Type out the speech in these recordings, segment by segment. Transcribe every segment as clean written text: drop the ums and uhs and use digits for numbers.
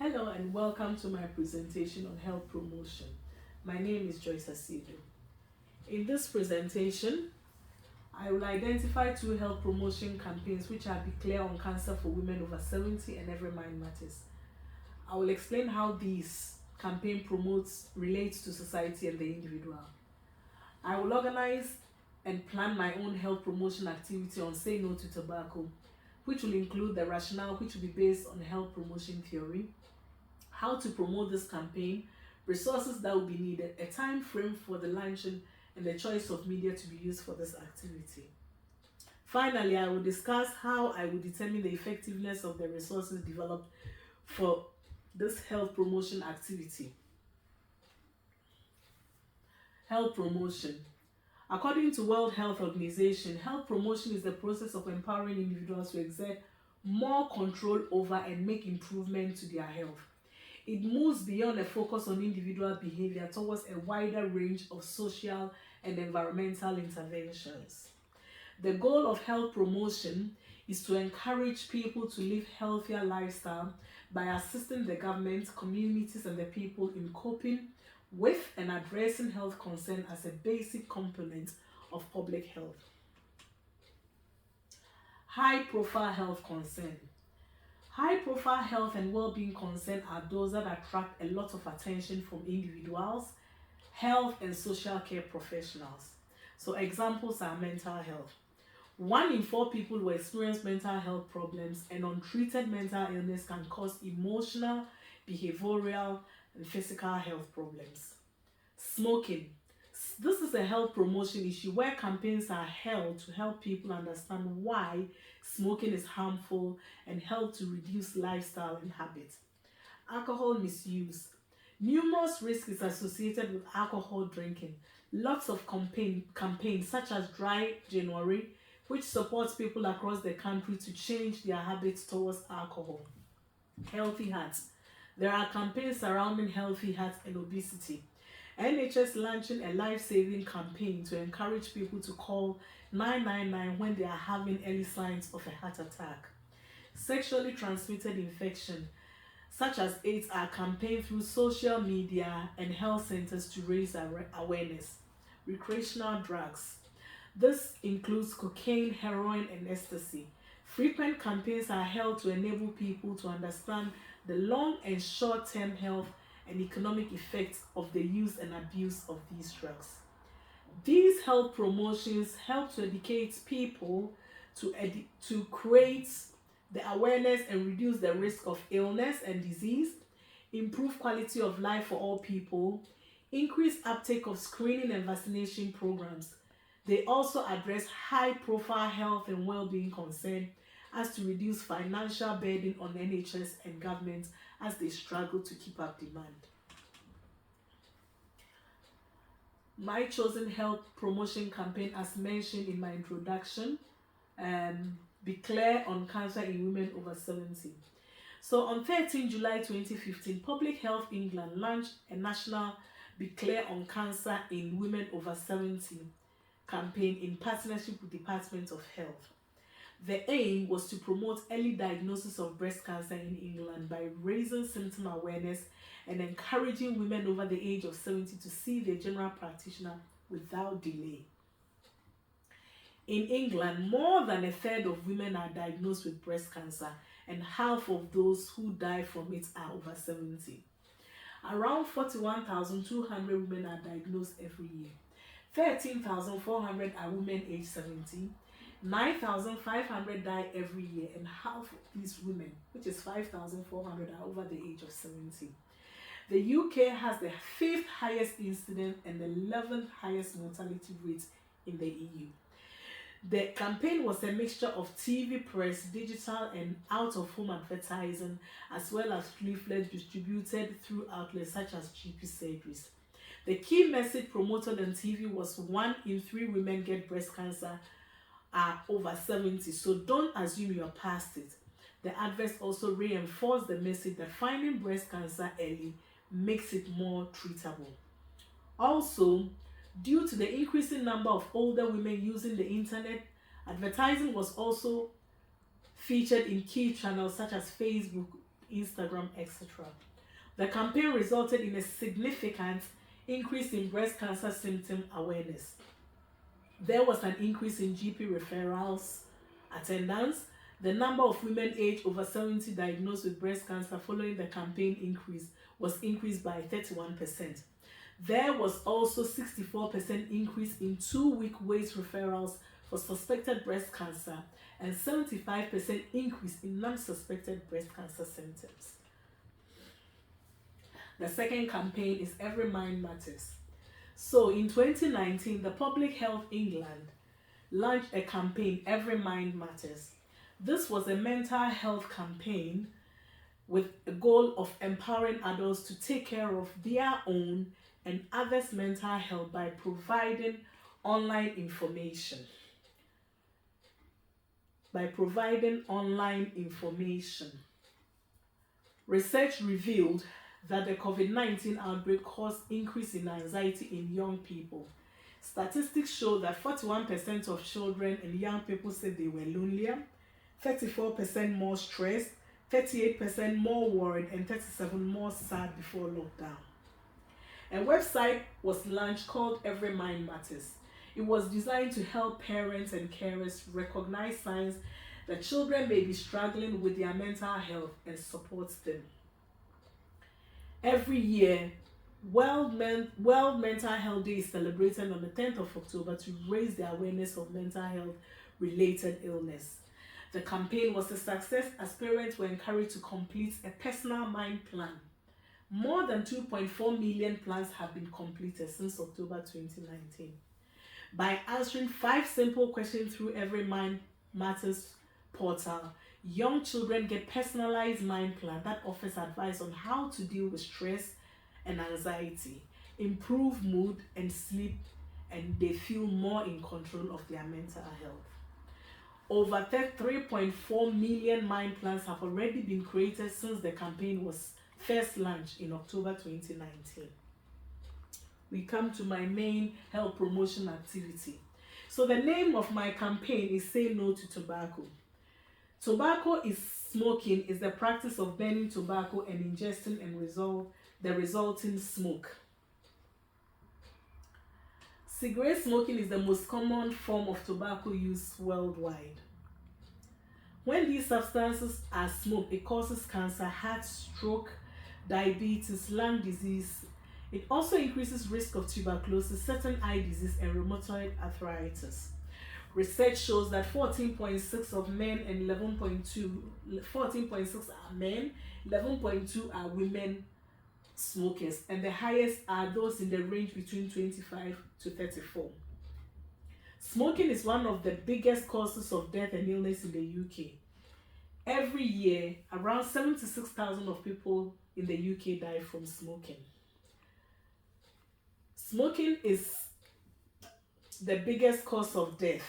Hello and welcome to my presentation on health promotion. My name is Joyce Asidu. In this presentation, I will identify two health promotion campaigns which are Declare on Cancer for Women over 70 and Every Mind Matters. I will explain how these campaign relates to society and the individual. I will organize and plan my own health promotion activity on Say No to Tobacco, which will include the rationale which will be based on health promotion theory, how to promote this campaign, resources that will be needed, a time frame for the launching, and the choice of media to be used for this activity. Finally, I will discuss how I will determine the effectiveness of the resources developed for this health promotion activity. Health promotion. According to World Health Organization, health promotion is the process of empowering individuals to exert more control over and make improvement to their health. It moves beyond a focus on individual behavior towards a wider range of social and environmental interventions. The goal of health promotion is to encourage people to live healthier lifestyle by assisting the government, communities, and the people in coping with and addressing health concern as a basic component of public health. High-profile health concern. High-profile health and well-being concerns are those that attract a lot of attention from individuals, health and social care professionals. So examples are mental health. 1 in 4 people will experience mental health problems, and untreated mental illness can cause emotional, behavioral, and physical health problems. Smoking. This is a health promotion issue where campaigns are held to help people understand why smoking is harmful and help to reduce lifestyle and habits. Alcohol misuse. Numerous risks associated with alcohol drinking. Lots of campaigns such as Dry January, which supports people across the country to change their habits towards alcohol. Healthy hearts. There are campaigns surrounding healthy hearts and obesity. NHS launching a life-saving campaign to encourage people to call 999 when they are having early signs of a heart attack. Sexually transmitted infection, such as AIDS, are campaigned through social media and health centers to raise awareness. Recreational drugs. This includes cocaine, heroin, and ecstasy. Frequent campaigns are held to enable people to understand the long and short-term health and economic effects of the use and abuse of these drugs. These health promotions help to educate people to create the awareness and reduce the risk of illness and disease, improve quality of life for all people, increase uptake of screening and vaccination programs. They also address high-profile health and well-being concerns as to reduce financial burden on NHS and government as they struggle to keep up demand. My chosen health promotion campaign, as mentioned in my introduction, Declare on Cancer in Women over 70. So on 13 July 2015, Public Health England launched a national Declare on Cancer in Women over 70 campaign in partnership with the Department of Health. The aim was to promote early diagnosis of breast cancer in England by raising symptom awareness and encouraging women over the age of 70 to see their general practitioner without delay. In England, more than a third of women are diagnosed with breast cancer, and half of those who die from it are over 70. Around 41,200 women are diagnosed every year. 13,400 are women aged 70. 9,500 die every year, and half of these women, which is 5,400, are over the age of 70. The UK has the 5th highest incidence and the 11th highest mortality rate in the EU. The campaign was a mixture of TV, press, digital, and out-of-home advertising, as well as leaflets distributed through outlets such as GP surgeries. The key message promoted on TV was 1 in 3 women get breast cancer are over 70, so don't assume you're past it. The adverts also reinforced the message that finding breast cancer early makes it more treatable. Also, due to the increasing number of older women using the internet, advertising was also featured in key channels such as Facebook, Instagram, etc. The campaign resulted in a significant increase in breast cancer symptom awareness. There was an increase in GP referrals, attendance. The number of women aged over 70 diagnosed with breast cancer following the campaign was increased by 31%. There was also 64% increase in 2-week wait referrals for suspected breast cancer and 75% increase in non-suspected breast cancer symptoms. The second campaign is Every Mind Matters. So in 2019, the Public Health England launched a campaign, Every Mind Matters. This was a mental health campaign with a goal of empowering adults to take care of their own and others' mental health by providing online information. Research revealed that the COVID-19 outbreak caused increase in anxiety in young people. Statistics show that 41% of children and young people said they were lonelier, 34% more stressed, 38% more worried, and 37% more sad before lockdown. A website was launched called Every Mind Matters. It was designed to help parents and carers recognize signs that children may be struggling with their mental health and support them. Every year, World Mental Health Day is celebrated on the 10th of October to raise the awareness of mental health related illness. The campaign was a success as parents were encouraged to complete a personal mind plan. More than 2.4 million plans have been completed since October 2019. By answering 5 simple questions through Every Mind Matters portal, young children get personalized mind plan that offers advice on how to deal with stress and anxiety, improve mood and sleep, and they feel more in control of their mental health. Over 3.4 million mind plans have already been created since the campaign was first launched in October 2019. We come to my main health promotion activity. So the name of my campaign is Say No to Tobacco. Tobacco smoking is the practice of burning tobacco and ingesting the resulting smoke. Cigarette smoking is the most common form of tobacco use worldwide. When these substances are smoked, it causes cancer, heart, stroke, diabetes, lung disease. It also increases risk of tuberculosis, certain eye disease, and rheumatoid arthritis. Research shows that 14.6 of men and 14.6 are men, 11.2 are women smokers, and the highest are those in the range between 25 to 34. Smoking is one of the biggest causes of death and illness in the UK. Every year, around 76,000 of people in the UK die from smoking. Smoking is the biggest cause of death.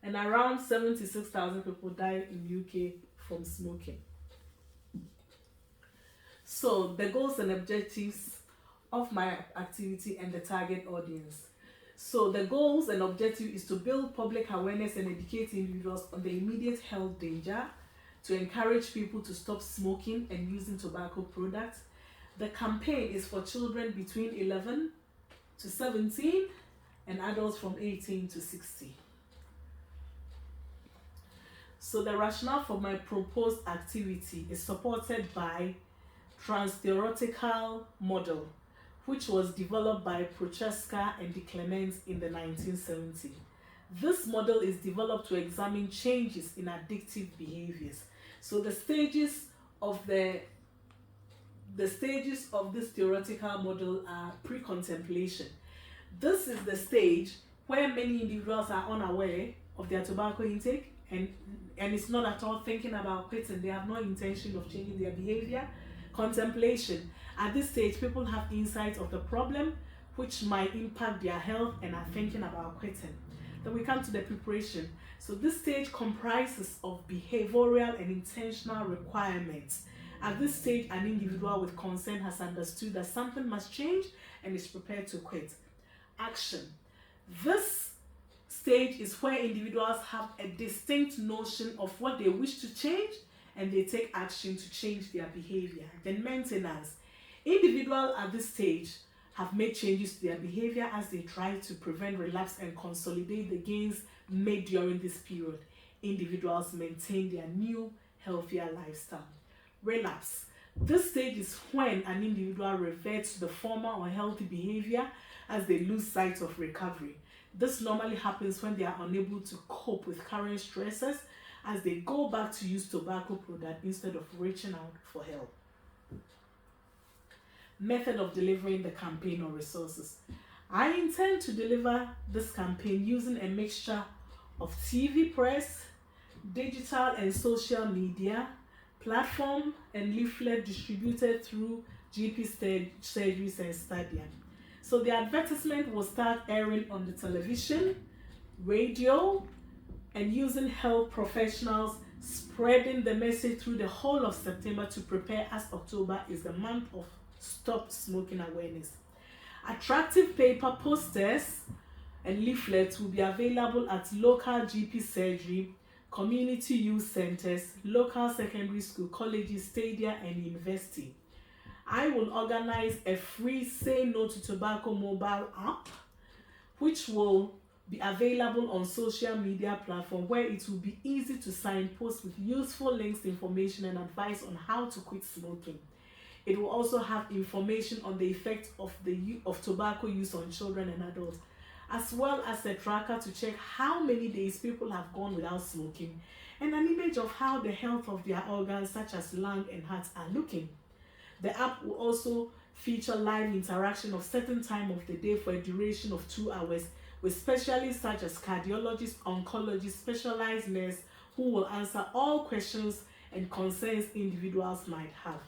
And around 76,000 people die in UK from smoking. So the goals and objectives of my activity and the target audience. So the goals and objective is to build public awareness and educate individuals on the immediate health danger, to encourage people to stop smoking and using tobacco products. The campaign is for children between 11 to 17 and adults from 18 to 60. So the rationale for my proposed activity is supported by trans-theoretical model, which was developed by Prochaska and De Clement in the 1970s. This model is developed to examine changes in addictive behaviors. So the stages of this theoretical model are pre-contemplation. This is the stage where many individuals are unaware of their tobacco intake and it's not at all thinking about quitting. They have no intention of changing their behavior. Contemplation. At this stage, people have insight of the problem which might impact their health and are thinking about quitting. Then we come to the preparation. So this stage comprises of behavioral and intentional requirements. At this stage, an individual with consent has understood that something must change and is prepared to quit. Action. This stage is where individuals have a distinct notion of what they wish to change and they take action to change their behavior. Then maintenance. Individuals at this stage have made changes to their behavior as they try to prevent relapse and consolidate the gains made during this period. Individuals maintain their new, healthier lifestyle. Relapse. This stage is when an individual reverts to the former unhealthy behavior as they lose sight of recovery. This normally happens when they are unable to cope with current stresses as they go back to use tobacco products instead of reaching out for help. Method of delivering the campaign or resources. I intend to deliver this campaign using a mixture of TV press, digital and social media, platform and leaflet distributed through GP surgeries and stadium. So the advertisement will start airing on the television, radio, and using health professionals spreading the message through the whole of September to prepare as October is the month of Stop Smoking awareness. Attractive paper posters and leaflets will be available at local GP surgery, community youth centers, local secondary school, colleges, stadia, and university. I will organize a free Say No to Tobacco mobile app, which will be available on social media platform where it will be easy to signpost with useful links, information, and advice on how to quit smoking. It will also have information on the effects of tobacco use on children and adults, as well as a tracker to check how many days people have gone without smoking, and an image of how the health of their organs such as lung and heart are looking. The app will also feature live interaction of certain time of the day for a duration of 2 hours with specialists such as cardiologists, oncologists, specialized nurses who will answer all questions and concerns individuals might have.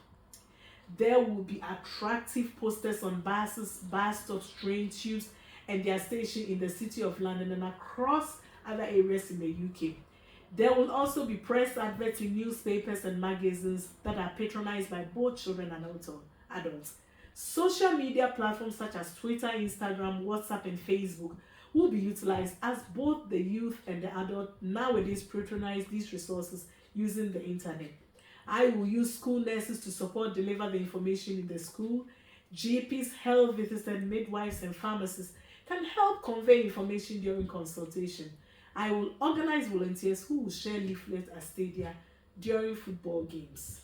There will be attractive posters on buses, bus stops, train tubes, and their station in the City of London and across other areas in the UK. There will also be press adverts in newspapers and magazines that are patronized by both children and adults. Social media platforms such as Twitter, Instagram, WhatsApp, and Facebook will be utilized as both the youth and the adult nowadays patronize these resources using the internet. I will use school nurses to deliver the information in the school. GPs, health visitors, and midwives and pharmacists can help convey information during consultation. I will organize volunteers who will share leaflets at stadia during football games.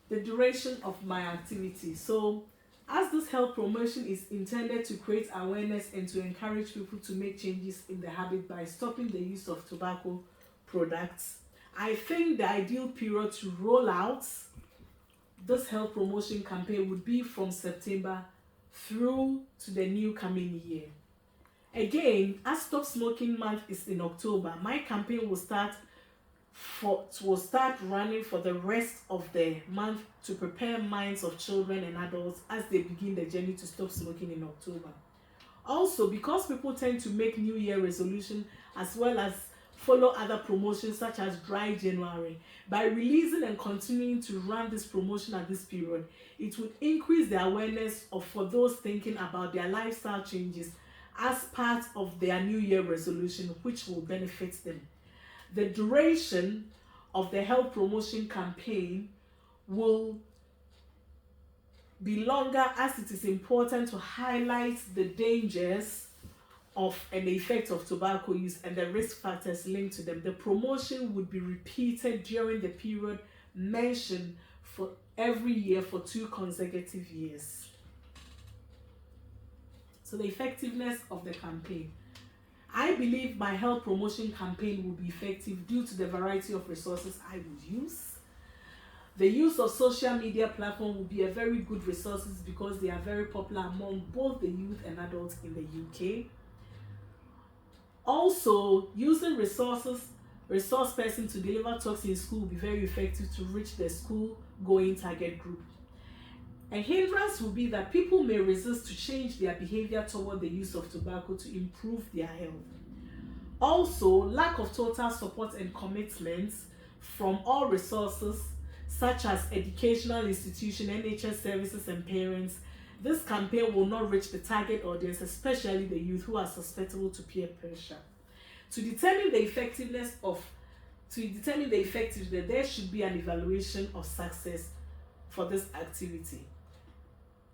The duration of my activity. So, as this health promotion is intended to create awareness and to encourage people to make changes in the habit by stopping the use of tobacco products, I think the ideal period to roll out this health promotion campaign would be from September through to the new coming year. Again, as Stop Smoking Month is in October, my campaign will start running for the rest of the month to prepare minds of children and adults as they begin the journey to stop smoking in October. Also, because people tend to make New Year resolution as well as follow other promotions such as Dry January, by releasing and continuing to run this promotion at this period, it would increase the awareness for those thinking about their lifestyle changes as part of their New Year resolution, which will benefit them. The duration of the health promotion campaign will be longer as it is important to highlight the dangers of and the effects of tobacco use and the risk factors linked to them. The promotion would be repeated during the period mentioned for every year for 2 consecutive years. So the effectiveness of the campaign. I believe my health promotion campaign will be effective due to the variety of resources I will use. The use of social media platform will be a very good resources because they are very popular among both the youth and adults in the UK. Also, using resource person to deliver talks in school will be very effective to reach the school-going target group. A hindrance will be that people may resist to change their behavior toward the use of tobacco to improve their health. Also, lack of total support and commitment from all resources such as educational institutions, NHS services, and parents This campaign will not reach the target audience, especially the youth who are susceptible to peer pressure. To determine the effectiveness, there should be an evaluation of success for this activity,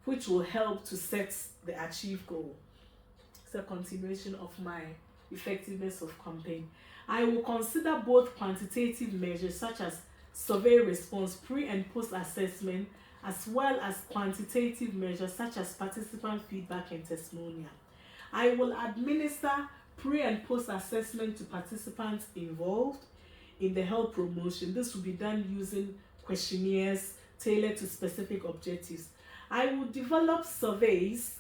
which will help to set the achieved goal. It's a continuation of my effectiveness of campaign. I will consider both quantitative measures such as survey response, pre and post assessment, as well as quantitative measures such as participant feedback and testimonial. I will administer pre and post assessment to participants involved in the health promotion. This will be done using questionnaires tailored to specific objectives. I will develop surveys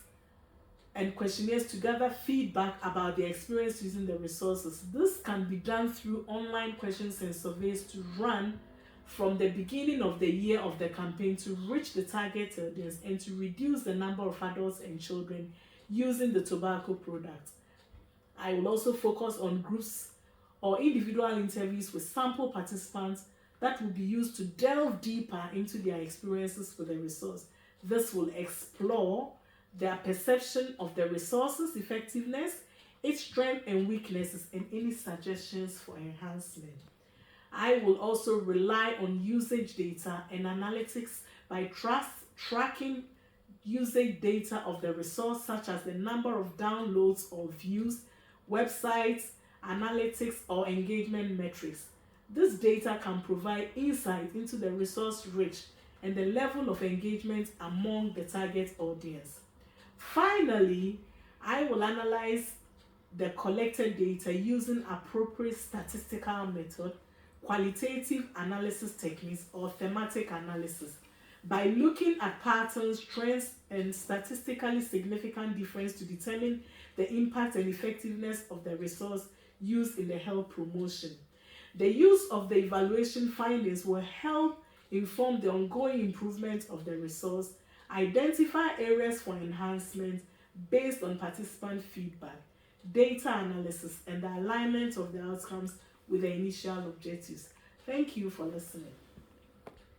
and questionnaires to gather feedback about their experience using the resources. This can be done through online questions and surveys to run from the beginning of the year of the campaign to reach the target audience and to reduce the number of adults and children using the tobacco product. I will also focus on groups or individual interviews with sample participants that will be used to delve deeper into their experiences with the resource. This will explore their perception of the resource's effectiveness, its strengths and weaknesses, and any suggestions for enhancement. I will also rely on usage data and analytics by tracking usage data of the resource, such as the number of downloads or views, websites, analytics, or engagement metrics. This data can provide insight into the resource reach and the level of engagement among the target audience. Finally, I will analyze the collected data using appropriate statistical method, qualitative analysis techniques, or thematic analysis. By looking at patterns, trends, and statistically significant difference to determine the impact and effectiveness of the resource used in the health promotion. The use of the evaluation findings will help inform the ongoing improvement of the resource, identify areas for enhancement based on participant feedback, data analysis, and the alignment of the outcomes with the initial objectives. Thank you for listening.